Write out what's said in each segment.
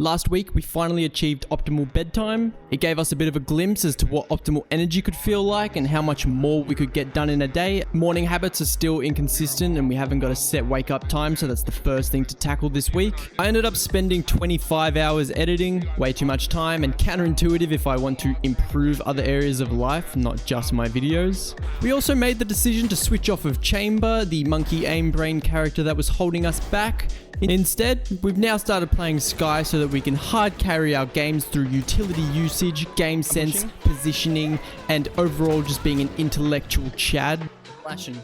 Last week, we finally achieved optimal bedtime. It gave us a bit of a glimpse as to what optimal energy could feel like and how much more we could get done in a day. Morning habits are still inconsistent and we haven't got a set wake up time, so that's the first thing to tackle this week. I ended up spending 25 hours editing, way too much time and counterintuitive if I want to improve other areas of life, not just my videos. We also made the decision to switch off of Chamber, the monkey aim brain character that was holding us back. Instead, we've now started playing Sky so that we can hard carry our games through utility usage, game sense, positioning, and overall just being an intellectual Chad. Flashing.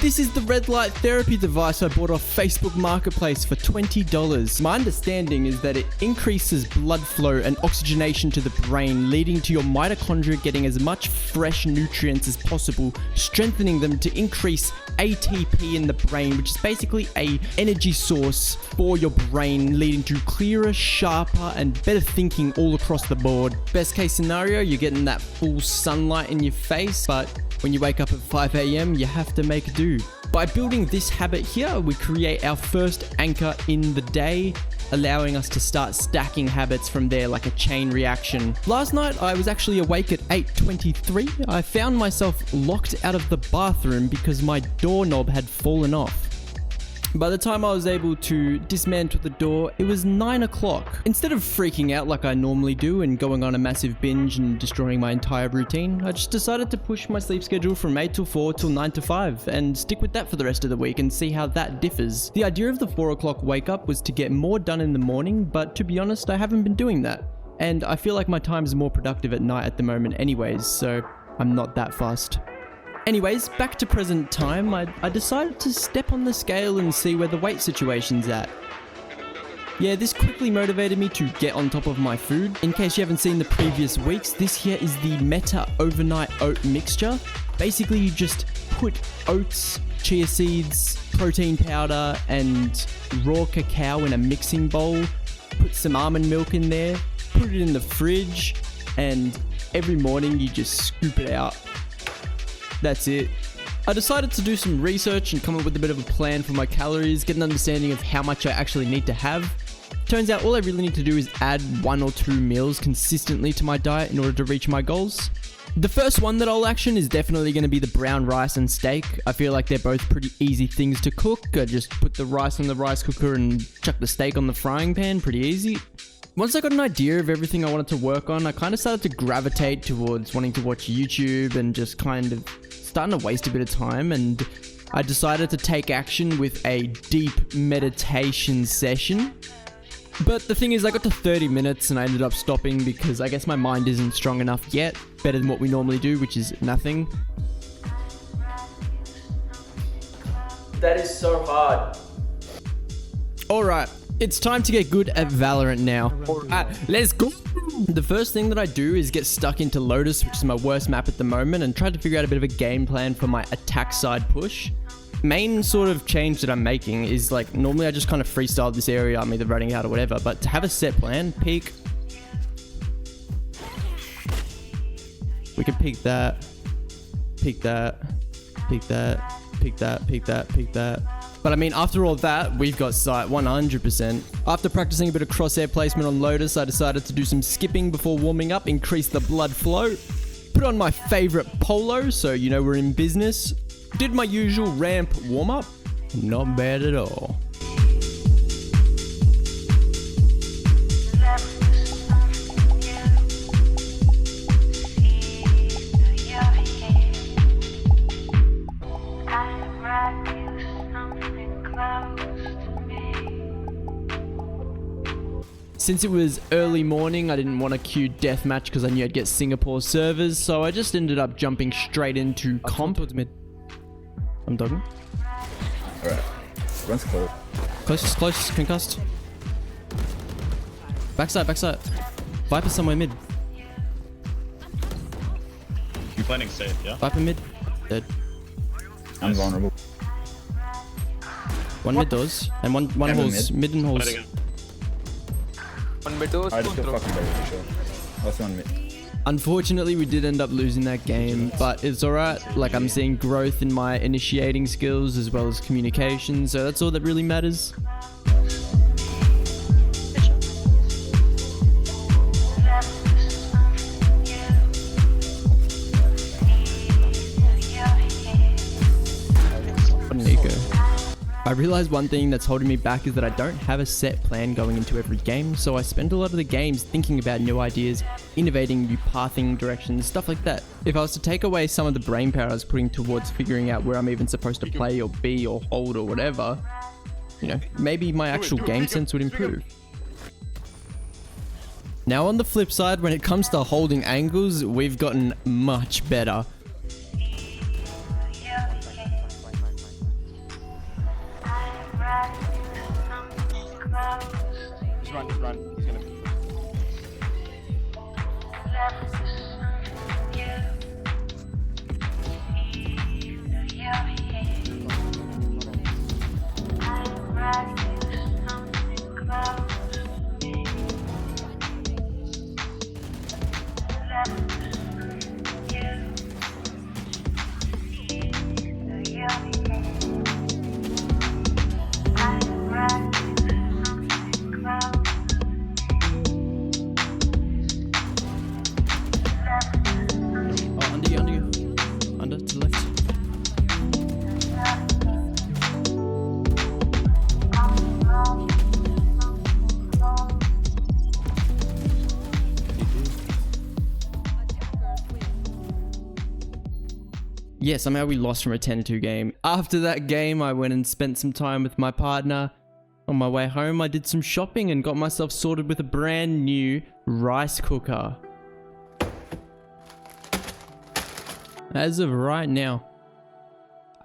This is the red light therapy device I bought off Facebook Marketplace for $20. My understanding is that it increases blood flow and oxygenation to the brain, leading to your mitochondria getting as much fresh nutrients as possible, strengthening them to increase ATP in the brain, which is basically an energy source for your brain, leading to clearer, sharper, and better thinking all across the board. Best case scenario, you're getting that full sunlight in your face, but when you wake up at 5 AM, you have to make do. By building this habit here, we create our first anchor in the day, allowing us to start stacking habits from there like a chain reaction. Last night, I was actually awake at 8:23. I found myself locked out of the bathroom because my doorknob had fallen off. By the time I was able to dismantle the door, it was 9 o'clock. Instead of freaking out like I normally do and going on a massive binge and destroying my entire routine, I just decided to push my sleep schedule from 8 till 4 till 9 to 5 and stick with that for the rest of the week and see how that differs. The idea of the 4 o'clock wake up was to get more done in the morning, but to be honest, I haven't been doing that. And I feel like my time is more productive at night at the moment anyways, so I'm not that fussed. Anyways, back to present time, I decided to step on the scale and see where the weight situation's at. Yeah, this quickly motivated me to get on top of my food. In case you haven't seen the previous weeks, this here is the Meta Overnight Oat Mixture. Basically, you just put oats, chia seeds, protein powder, and raw cacao in a mixing bowl, put some almond milk in there, put it in the fridge, and every morning you just scoop it out. That's it. I decided to do some research and come up with a bit of a plan for my calories, get an understanding of how much I actually need to have. Turns out all I really need to do is add 1 or 2 meals consistently to my diet in order to reach my goals. The first one that I'll action is definitely going to be the brown rice and steak. I feel like they're both pretty easy things to cook. I just put the rice in the rice cooker and chuck the steak on the frying pan, pretty easy. Once I got an idea of everything I wanted to work on, I kind of started to gravitate towards wanting to watch YouTube and just kind of starting to waste a bit of time, and I decided to take action with a deep meditation session. But the thing is, I got to 30 minutes and I ended up stopping because I guess my mind isn't strong enough yet, better than what we normally do, which is nothing. That is so hard. Alright, it's time to get good at Valorant now. Alright, let's go! The first thing that I do is get stuck into Lotus, which is my worst map at the moment, and try to figure out a bit of a game plan for my attack side push. Main sort of change that I'm making is like, normally I just kind of freestyle this area, I'm either running out or whatever, but to have a set plan, peek. We can peek that, peek that, peek that, peek that, peek that, peek that. But I mean, after all that, we've got sight 100%. After practicing a bit of crosshair placement on Lotus, I decided to do some skipping before warming up, increase the blood flow. Put on my favorite polo, so you know we're in business. Did my usual ramp warm up. Not bad at all. Since it was early morning, I didn't want to queue deathmatch because I knew I'd get Singapore servers, so I just ended up jumping straight into comp. Towards mid. I'm dogging. Alright. Runs close. Close, concussed. Backside. Viper somewhere mid. You planning safe, yeah? Viper mid. Dead. I'm vulnerable. One mid doors, and one halls. Mid and halls. Fight again. One mid doors. I just feel fucking better for sure. Also on mid. Unfortunately, we did end up losing that game, but it's alright. Like, I'm seeing growth in my initiating skills as well as communication, so that's all that really matters. Nico. I realized one thing that's holding me back is that I don't have a set plan going into every game, so I spend a lot of the games thinking about new ideas, innovating new pathing directions, stuff like that. If I was to take away some of the brain power I was putting towards figuring out where I'm even supposed to play or be or hold or whatever, you know, maybe my actual game sense would improve. Now on the flip side, when it comes to holding angles, we've gotten much better. Just run. He's gonna be. Under to the left. Yeah, somehow we lost from a 10-2 game. After that game, I went and spent some time with my partner. On my way home, I did some shopping and got myself sorted with a brand new rice cooker. As of right now,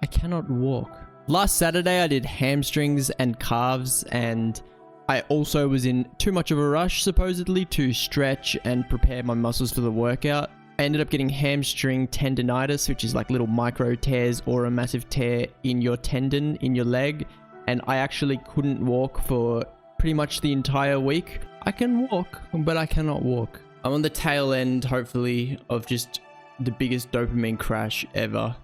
I cannot walk. Last Saturday, I did hamstrings and calves, and I also was in too much of a rush, supposedly, to stretch and prepare my muscles for the workout. I ended up getting hamstring tendonitis, which is like little micro tears or a massive tear in your tendon in your leg, and I actually couldn't walk for pretty much the entire week. I can walk, but I cannot walk. I'm on the tail end, hopefully, of just the biggest dopamine crash ever.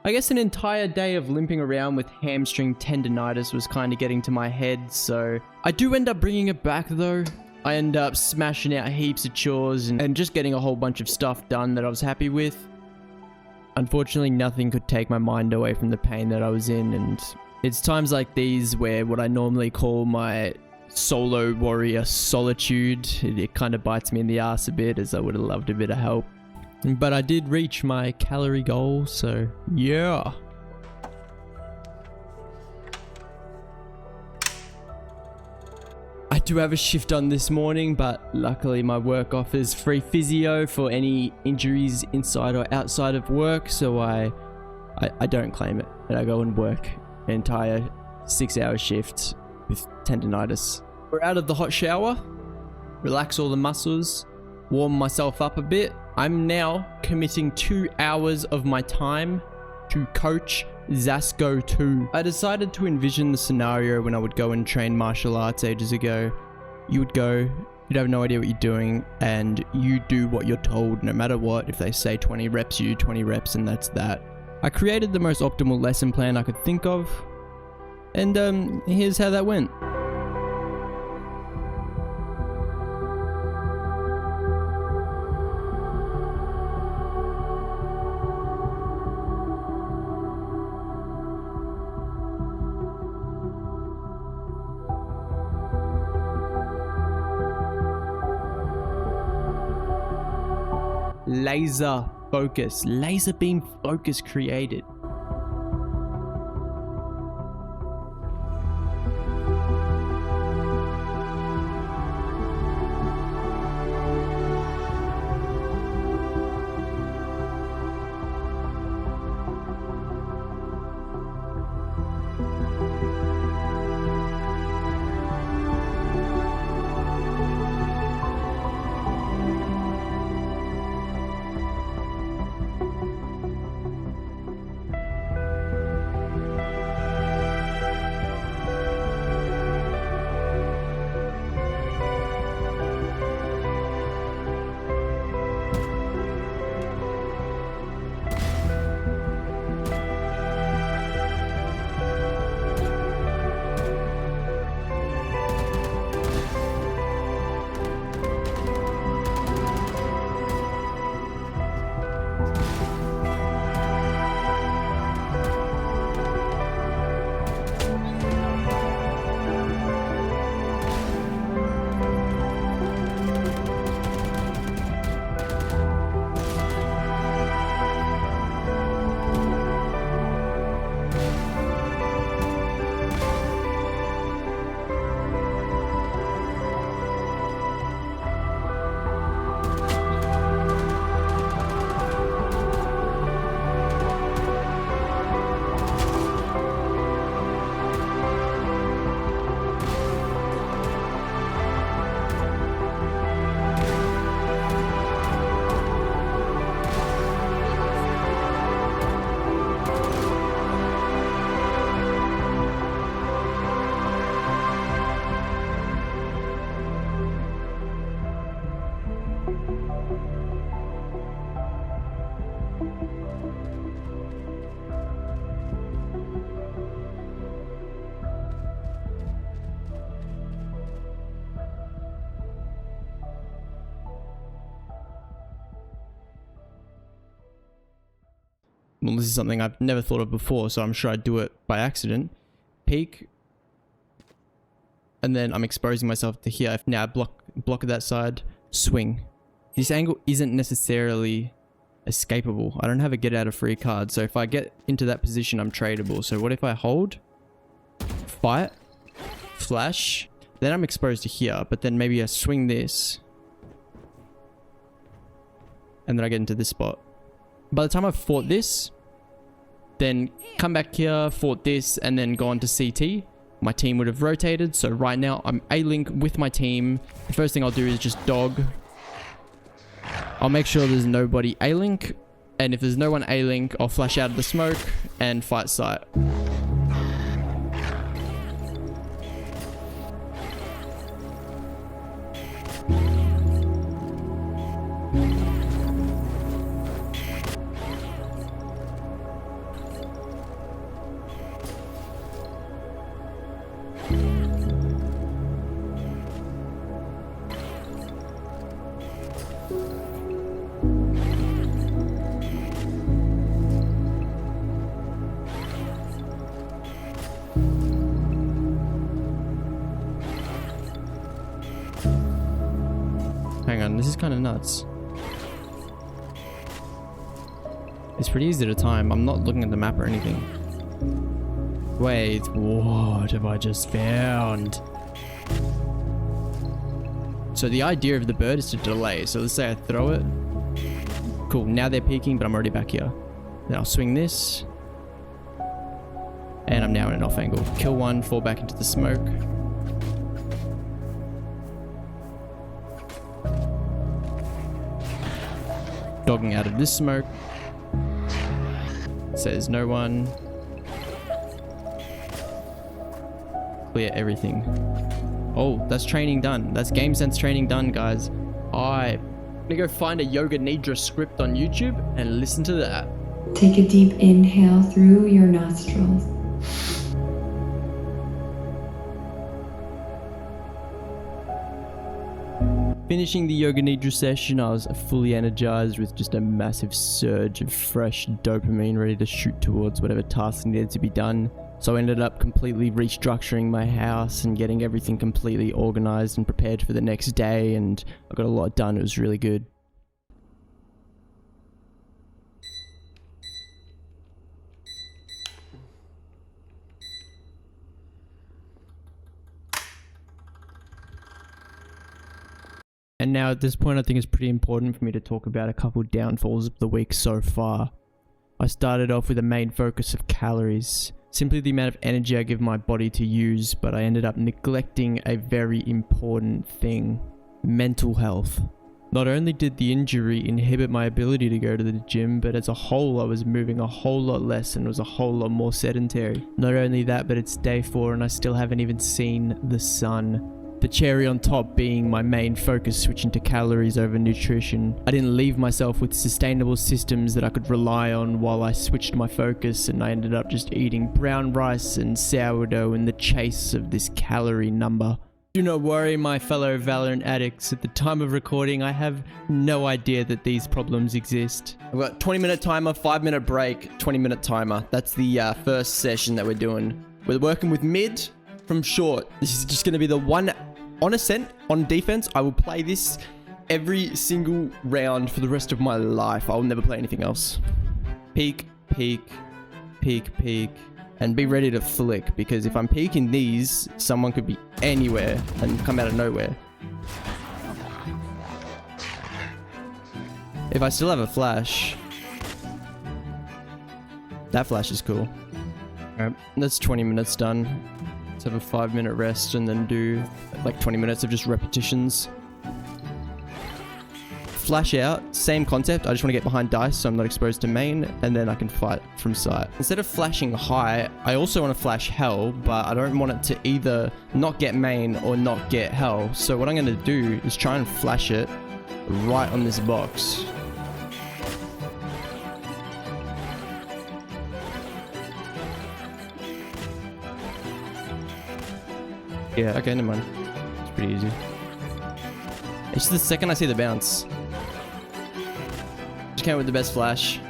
I guess an entire day of limping around with hamstring tendonitis was kind of getting to my head, so I do end up bringing it back though. I end up smashing out heaps of chores and just getting a whole bunch of stuff done that I was happy with. Unfortunately, nothing could take my mind away from the pain that I was in, and it's times like these where what I normally call my solo warrior solitude, it kind of bites me in the ass a bit, as I would have loved a bit of help. But I did reach my calorie goal, so yeah. I do have a shift on this morning, but luckily my work offers free physio for any injuries inside or outside of work, so I don't claim it, and I go and work an entire 6-hour shift with tendonitis. We're out of the hot shower, relax all the muscles, warm myself up a bit. I'm now committing 2 hours of my time to coach Zasko 2. I decided to envision the scenario when I would go and train martial arts ages ago. You would go, you'd have no idea what you're doing, and you do what you're told no matter what. If they say 20 reps, you do 20 reps, and that's that. I created the most optimal lesson plan I could think of, and here's how that went. Laser focus, laser beam focus created. Well, this is something I've never thought of before, so I'm sure I'd do it by accident. Peek. And then I'm exposing myself to here. Now I block that side. Swing. This angle isn't necessarily escapable. I don't have a get out of free card, so if I get into that position, I'm tradable. So what if I hold? Fight. Flash. Then I'm exposed to here, but then maybe I swing this. And then I get into this spot. By the time I've fought this, then come back here, fought this, and then gone to CT, my team would have rotated. So right now I'm A-link with my team. The first thing I'll do is just dog. I'll make sure there's nobody A-link, and if there's no one A-link, I'll flash out of the smoke and fight sight. Hang on, this is kind of nuts. It's pretty easy to time. I'm not looking at the map or anything. Wait, what have I just found? So the idea of the bird is to delay. So let's say I throw it. Cool, now they're peeking, but I'm already back here. Then I'll swing this. And I'm now in an off angle. Kill one, fall back into the smoke. Dogging out of this smoke. Says no one. Clear everything. Oh, that's training done. That's game sense training done, guys. I'm gonna go find a Yoga Nidra script on YouTube and listen to that. Take a deep inhale through your nostrils. Finishing the Yoga Nidra session, I was fully energized with just a massive surge of fresh dopamine ready to shoot towards whatever task needed to be done. So I ended up completely restructuring my house and getting everything completely organized and prepared for the next day, and I got a lot done. It was really good. And now at this point, I think it's pretty important for me to talk about a couple downfalls of the week so far. I started off with a main focus of calories, simply the amount of energy I give my body to use, but I ended up neglecting a very important thing: mental health. Not only did the injury inhibit my ability to go to the gym, but as a whole I was moving a whole lot less and was a whole lot more sedentary. Not only that, but it's day 4 and I still haven't even seen the sun. The cherry on top being my main focus, switching to calories over nutrition. I didn't leave myself with sustainable systems that I could rely on while I switched my focus, and I ended up just eating brown rice and sourdough in the chase of this calorie number. Do not worry, my fellow Valorant addicts. At the time of recording, I have no idea that these problems exist. I've got 20-minute timer, 5-minute break, 20-minute timer. That's the first session that we're doing. We're working with mid from short. This is just going to be the one on ascent, on defense. I will play this every single round for the rest of my life. I'll never play anything else. Peek, peek, peek, peek. And be ready to flick, because if I'm peeking these, someone could be anywhere and come out of nowhere. If I still have a flash, that flash is cool. Alright, that's 20 minutes done. Let's have a 5-minute rest and then do like 20 minutes of just repetitions. Flash out, same concept. I just want to get behind dice so I'm not exposed to main, and then I can fight from sight. Instead of flashing high, I also want to flash hell, but I don't want it to either not get main or not get hell. So what I'm going to do is try and flash it, right on this box. Yeah, okay, never mind. It's pretty easy. It's just the second I see the bounce. Just came with the best flash.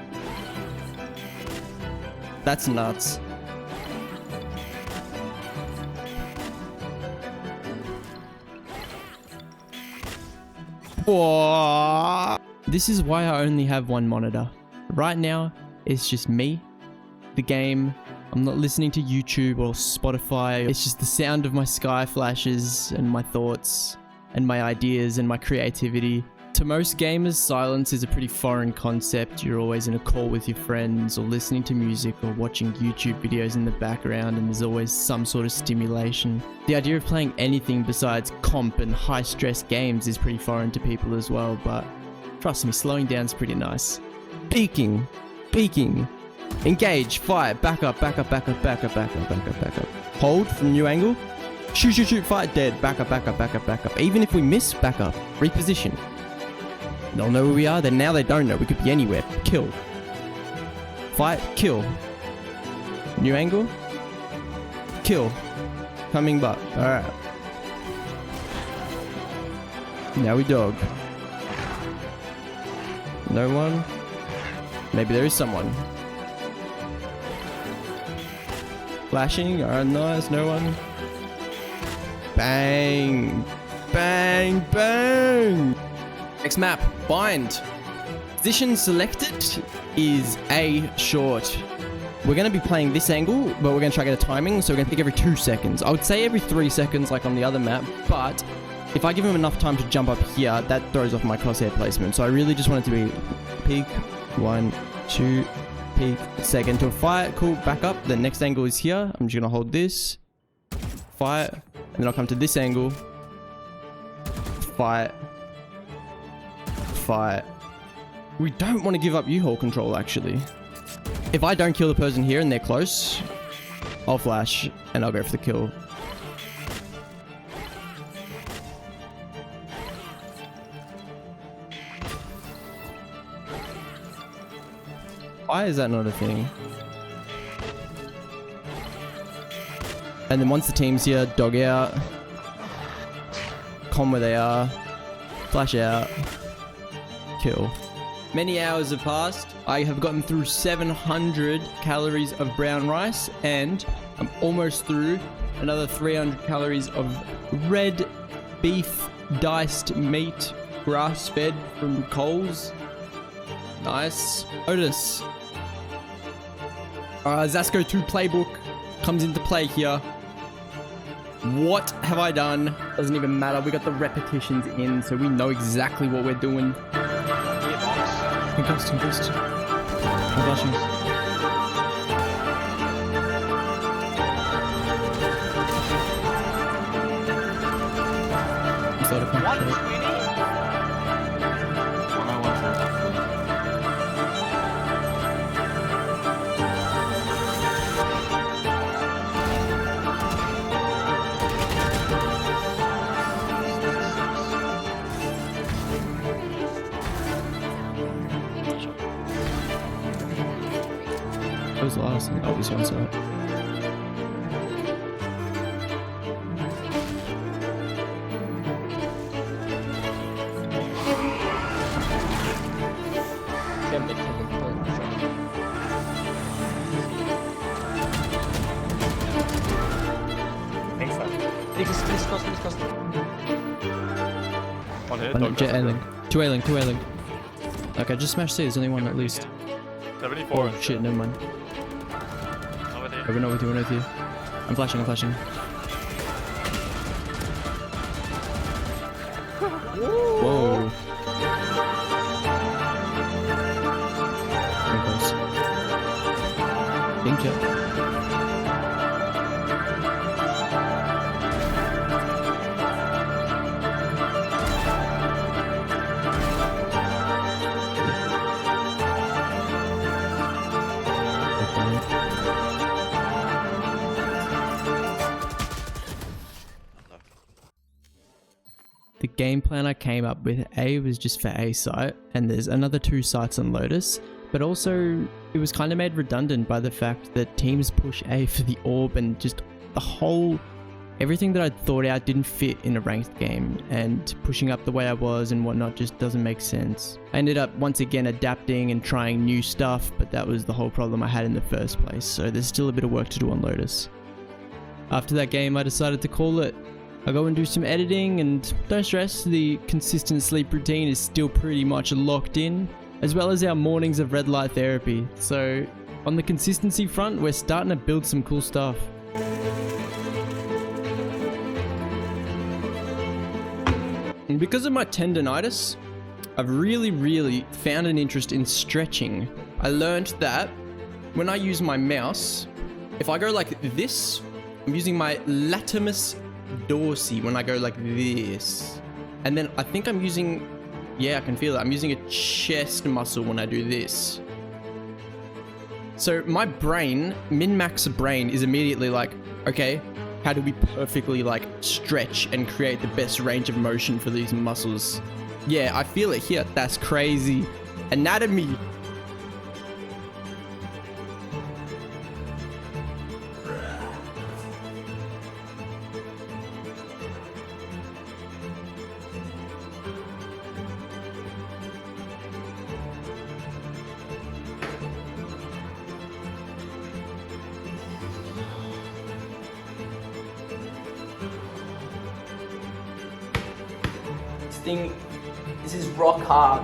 That's nuts. Whoa. This is why I only have one monitor. Right now, it's just me, the game. I'm not listening to YouTube or Spotify. It's just the sound of my sky flashes and my thoughts and my ideas and my creativity. To most gamers, silence is a pretty foreign concept. You're always in a call with your friends or listening to music or watching YouTube videos in the background, and there's always some sort of stimulation. The idea of playing anything besides comp and high-stress games is pretty foreign to people as well, but trust me, slowing down is pretty nice. Peeking. Engage, fire, back up. Hold from new angle. Shoot, fight, dead. Back up. Even if we miss, back up. Reposition. They'll know where we are, then now they don't know. We could be anywhere. Kill. Fight, kill. New angle. Kill. Coming back. Alright. Now we dog. No one. Maybe there is someone. Flashing. Alright, nice. No one. Bang. Next map. Bind. Position selected is A short. We're going to be playing this angle, but we're going to try to get a timing, so we're going to pick every 2 seconds. I would say every 3 seconds like on the other map, but if I give him enough time to jump up here, that throws off my crosshair placement. So I really just want it to be peek, 1, 2, peek, second to a fire. Cool, back up. The next angle is here. I'm just going to hold this, fire, and then I'll come to this angle, fire. We don't want to give up U-haul control, actually. If I don't kill the person here and they're close, I'll flash and I'll go for the kill. Why is that not a thing? And then once the team's here, dog out. Con where they are. Flash out. Kill. Many hours have passed. I have gotten through 700 calories of brown rice, and I'm almost through another 300 calories of red beef diced meat, grass-fed from Coles. Nice. Odyssey. Zasko 2 Playbook comes into play here. What have I done? Doesn't even matter. We got the repetitions in, so we know exactly what we're doing. Concussed. I'm flashing. What was the last thing? Oh, this one's up. One hit. Oh, no, jet A-Link. 2 A-Link. Okay, just smash C. There's only one at least. 74. Oh shit, never mind. We're not with you. I'm flashing. Whoa. Very close. Pink jet. The game plan I came up with, A, was just for A site, and there's another 2 sites on Lotus, but also it was kind of made redundant by the fact that teams push A for the orb, and just the whole, everything that I'd thought out didn't fit in a ranked game, and pushing up the way I was and whatnot just doesn't make sense. I ended up once again adapting and trying new stuff, but that was the whole problem I had in the first place, so there's still a bit of work to do on Lotus. After that game, I decided to call it. I'll go and do some editing, and don't stress, the consistent sleep routine is still pretty much locked in, as well as our mornings of red light therapy. So on the consistency front, we're starting to build some cool stuff. And because of my tendonitis, I've really found an interest in stretching. I learned that when I use my mouse, if I go like this, I'm using my latimus dorsi when I go like this. And then I think I'm using, yeah, I can feel it. I'm using a chest muscle when I do this. So my brain, min-max brain, is immediately like, okay, how do we perfectly like stretch and create the best range of motion for these muscles? Yeah, I feel it here. That's crazy. Anatomy. This is rock hard.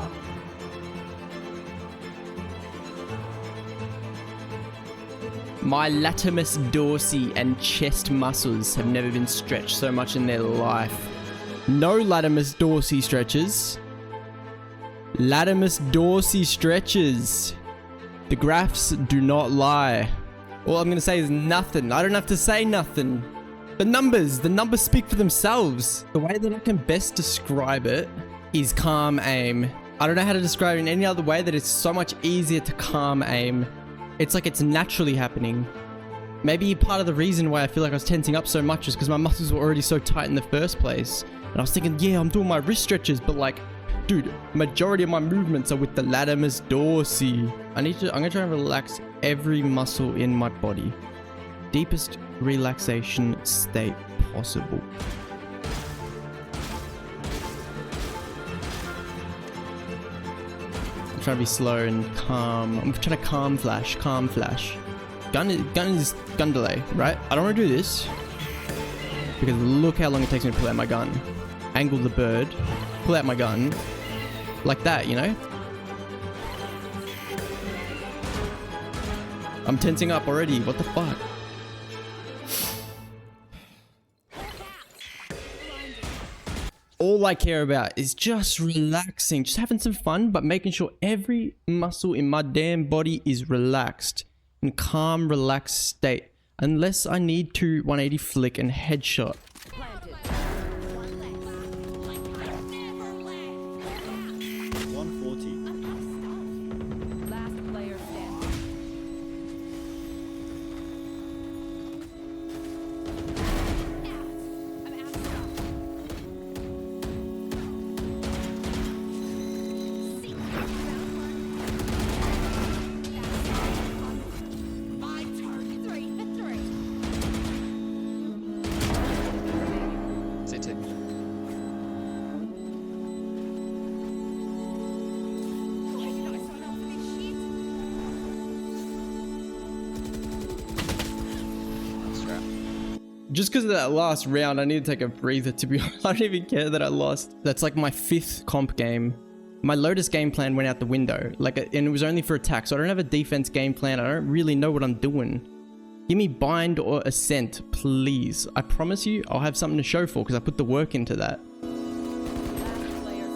My latimus dorsi and chest muscles have never been stretched so much in their life. No latimus dorsi stretches. Latimus dorsi stretches. The graphs do not lie. All I'm gonna say is nothing. I don't have to say nothing. The numbers speak for themselves. The way that I can best describe it is calm aim. I don't know how to describe it in any other way that it's so much easier to calm aim. It's like it's naturally happening. Maybe part of the reason why I feel like I was tensing up so much is because my muscles were already so tight in the first place. And I was thinking, yeah, I'm doing my wrist stretches, but like, dude, majority of my movements are with the latimus dorsi. I'm gonna try and relax every muscle in my body. Deepest relaxation state possible. I'm trying to be slow and calm. I'm trying to calm flash. Gun is gun delay, right? I don't want to do this because look how long it takes me to pull out my gun. Angle the bird, pull out my gun, like that, you know? I'm tensing up already. What the fuck? All I care about is just relaxing, just having some fun, but making sure every muscle in my damn body is relaxed, in calm, relaxed state, unless I need to 180 flick and headshot. 140. Last player standing. I'm out of stuff. My turn. 3 for 3. Sit in. Why did I sign up for this shit? Strap. Just because of that last round, I need to take a breather, to be honest. I don't even care that I lost. That's like my 5th comp game. My Lotus game plan went out the window, and it was only for attack, so I don't have a defense game plan. I don't really know what I'm doing. Give me bind or ascent, please. I promise you, I'll have something to show for because I put the work into that. Last player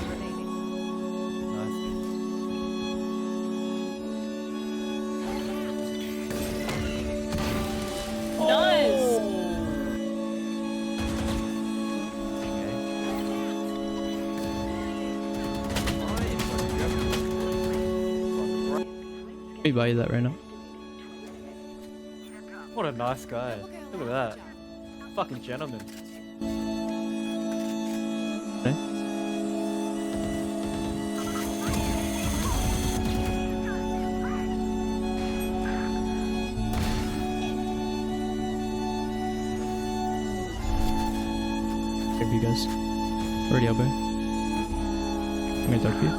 remaining. Let me buy you that right now. What a nice guy. Look at that. Fucking gentleman. guys. Already elbow. I'm gonna dunk you.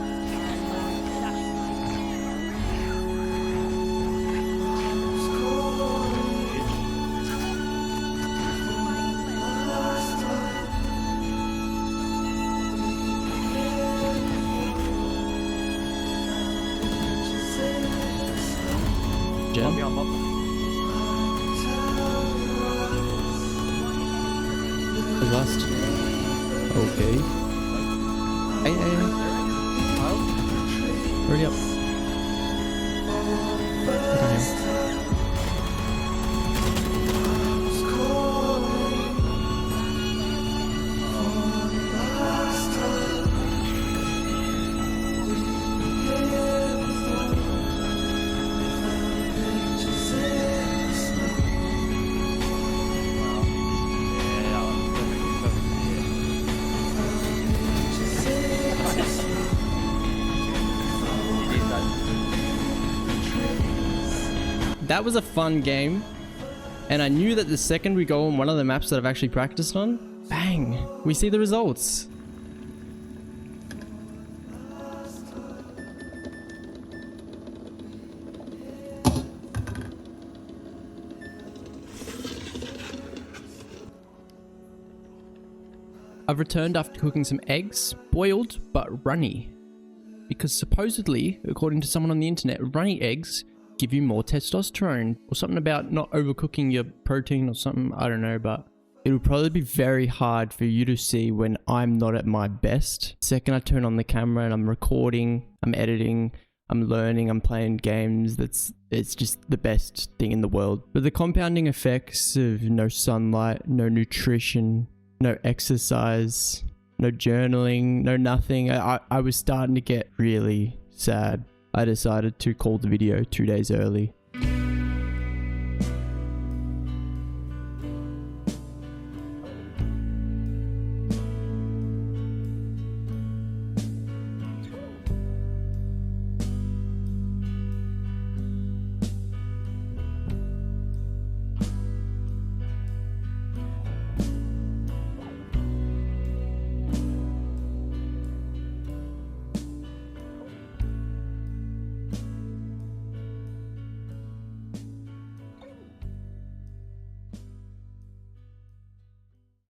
Lobby Jen. on lobby. The last. Okay. Hey. Already up. Okay. That was a fun game, and I knew that the second we go on one of the maps that I've actually practiced on, bang, we see the results. I've returned after cooking some eggs, boiled but runny, because supposedly, according to someone on the internet, runny eggs give you more testosterone, or something about not overcooking your protein or something, I don't know, but it would probably be very hard for you to see when I'm not at my best. The second I turn on the camera and I'm recording, I'm editing, I'm learning, I'm playing games, it's just the best thing in the world. But the compounding effects of no sunlight, no nutrition, no exercise, no journaling, no nothing, I was starting to get really sad. I decided to call the video 2 days early.